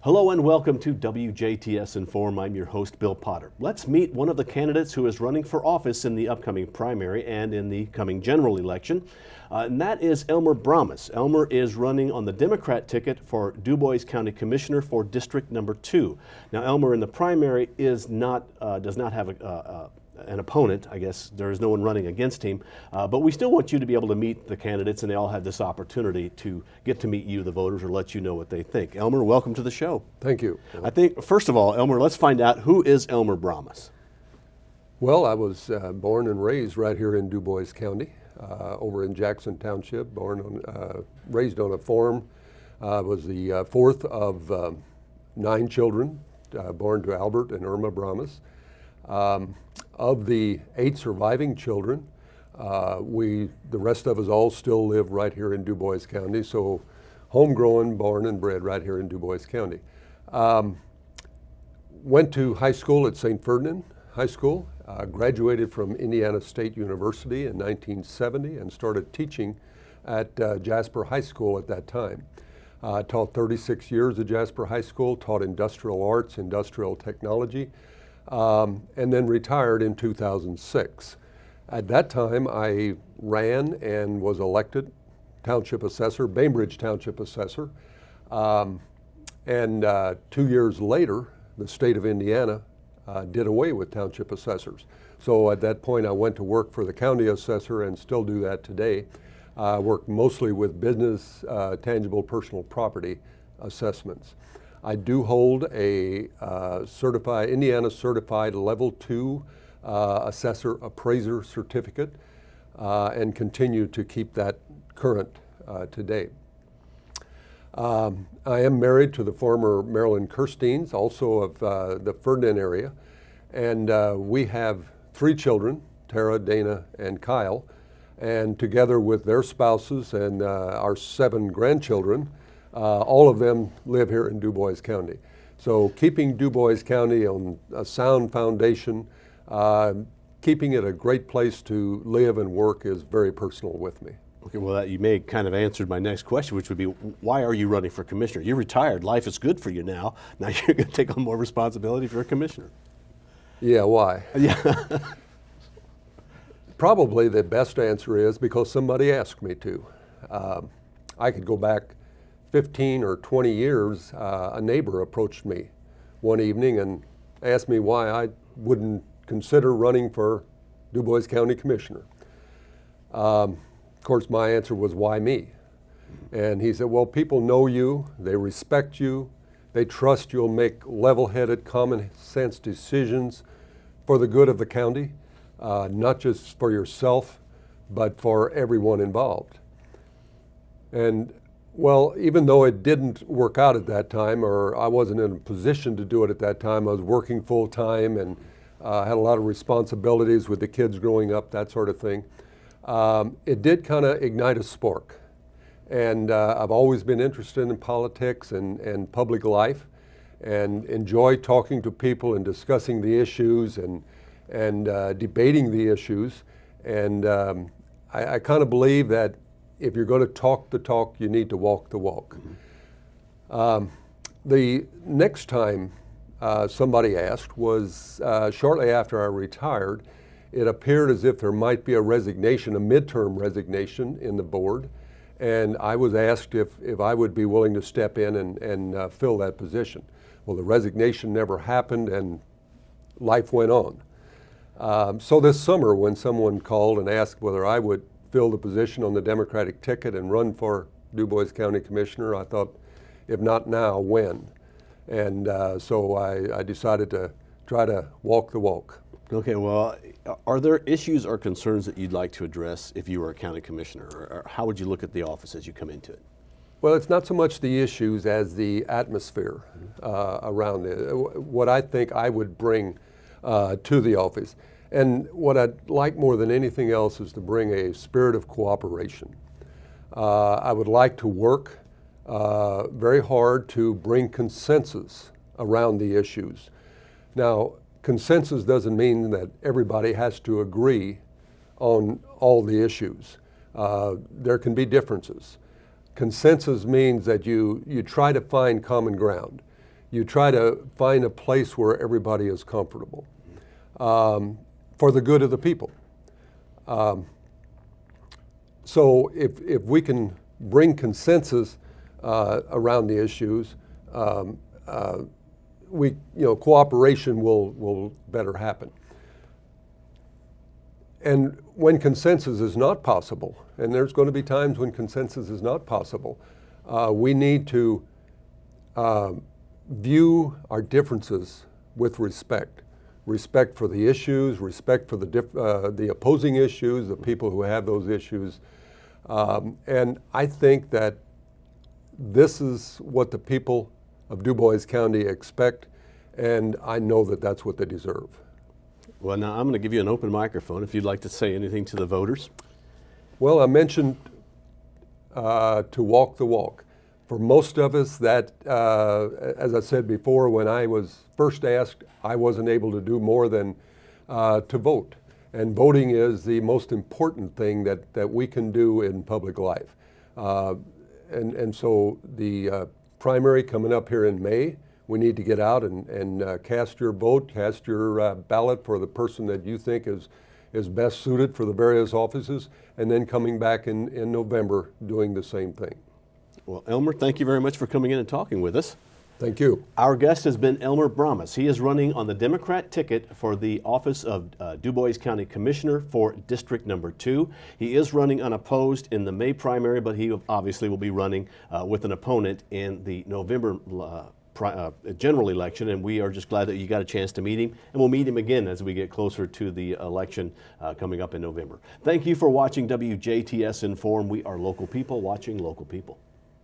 Hello and welcome to WJTS Inform. I'm your host, Bill Potter. Let's meet one of the candidates who is running for office in the upcoming primary and in the coming general election, and that is Elmer Brames. Elmer is running on the Democrat ticket for Dubois County Commissioner for District number 2. Now, Elmer in the primary does not have an opponent. I guess there is no one running against him, but we still want you to be able to meet the candidates, and they all have this opportunity to get to meet you, the voters, or let you know what they think. Elmer, welcome to the show. Thank you. I think, first of all, Elmer, let's find out, who is Elmer Brames? Well, I was born and raised right here in Dubois County, over in Jackson Township, raised on a farm. Was the fourth of 9 children, born to Albert and Irma Brames. Of the 8 surviving children, the rest of us all still live right here in Dubois County, so homegrown, born and bred right here in Dubois County. Went to high school at St. Ferdinand High School, graduated from Indiana State University in 1970 and started teaching at Jasper High School at that time. Taught 36 years at Jasper High School, taught industrial arts, industrial technology, and then retired in 2006. At that time, I ran and was elected township assessor, Bainbridge Township assessor. And 2 years later, the state of Indiana did away with township assessors. So at that point, I went to work for the county assessor and still do that today. I work mostly with business, tangible personal property assessments. I do hold a Indiana certified level 2 assessor appraiser certificate and continue to keep that current today. I am married to the former Marilyn Kirsteins, also of the Ferdinand area, and we have 3 children, Tara, Dana, and Kyle, and together with their spouses and our 7 grandchildren, all of them live here in Dubois County. So keeping Dubois County on a sound foundation, keeping it a great place to live and work is very personal with me. Okay, well, you may have kind of answered my next question, which would be, why are you running for commissioner? You're retired. Life is good for you now. Now you're going to take on more responsibility for a commissioner. Yeah, why? Yeah. Probably the best answer is because somebody asked me to. I could go back 15 or 20 years. A neighbor approached me one evening and asked me why I wouldn't consider running for Dubois County Commissioner. Of course, my answer was, why me? And he said, well, people know you, they respect you, they trust you'll make level-headed, common sense decisions for the good of the county, not just for yourself, but for everyone involved. And well, even though it didn't work out at that time, or I wasn't in a position to do it at that time, I was working full-time and had a lot of responsibilities with the kids growing up, that sort of thing. It did kind of ignite a spark. And I've always been interested in politics and public life and enjoy talking to people and discussing the issues and debating the issues. And I kind of believe that if you're going to talk the talk, you need to walk the walk. Mm-hmm. The next time somebody asked was shortly after I retired. It appeared as if there might be a resignation, a midterm resignation in the board, and I was asked if I would be willing to step in and fill that position. Well, the resignation never happened and life went on. So this summer, when someone called and asked whether I would fill the position on the Democratic ticket and run for Dubois County Commissioner, I thought, if not now, when? And so I decided to try to walk the walk. Okay, well, are there issues or concerns that you'd like to address if you were a county commissioner, or how would you look at the office as you come into it? Well, it's not so much the issues as the atmosphere around it, what I think I would bring to the office. And what I'd like more than anything else is to bring a spirit of cooperation. I would like to work very hard to bring consensus around the issues. Now, consensus doesn't mean that everybody has to agree on all the issues. There can be differences. Consensus means that you try to find common ground. you try to find a place where everybody is comfortable for the good of the people. So if we can bring consensus around the issues, cooperation will better happen. And when consensus is not possible, and there's going to be times when consensus is not possible, we need to view our differences with respect. Respect for the issues, respect for the opposing issues, the people who have those issues. And I think that this is what the people of Dubois County expect, and I know that that's what they deserve. Well, now I'm going to give you an open microphone if you'd like to say anything to the voters. Well, I mentioned to walk the walk. For most of us, that, as I said before, when I was first asked, I wasn't able to do more than to vote. And voting is the most important thing that we can do in public life. And so the primary coming up here in May, we need to get out and cast your vote, cast your ballot for the person that you think is best suited for the various offices, and then coming back in November doing the same thing. Well, Elmer, thank you very much for coming in and talking with us. Thank you. Our guest has been Elmer Brames. He is running on the Democrat ticket for the office of Dubois County Commissioner for District Number 2. He is running unopposed in the May primary, but he obviously will be running with an opponent in the November general election, and we are just glad that you got a chance to meet him, and we'll meet him again as we get closer to the election coming up in November. Thank you for watching WJTS Inform. We are local people watching local people.